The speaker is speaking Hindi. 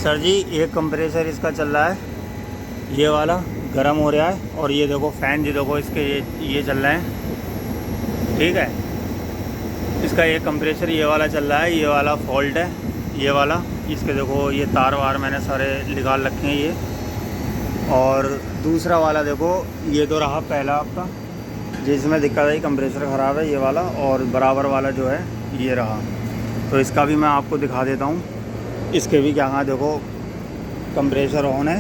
सर जी एक कंप्रेसर इसका चल रहा है, ये वाला गर्म हो रहा है, और ये देखो फ़ैन जो देखो इसके ये चल रहे हैं, ठीक है। इसका एक कंप्रेसर ये वाला चल रहा है, ये वाला फॉल्ट है, ये वाला। इसके देखो ये तार वार मैंने सारे निकाल रखे हैं ये। और दूसरा वाला देखो, ये तो रहा पहला आपका जिसमें दिक्कत आई, कंप्रेसर ख़राब है ये वाला, और बराबर वाला जो है ये रहा। तो इसका भी मैं आपको दिखा देता हूँ। इसके भी क्या हाँ देखो कंप्रेसर ऑन है,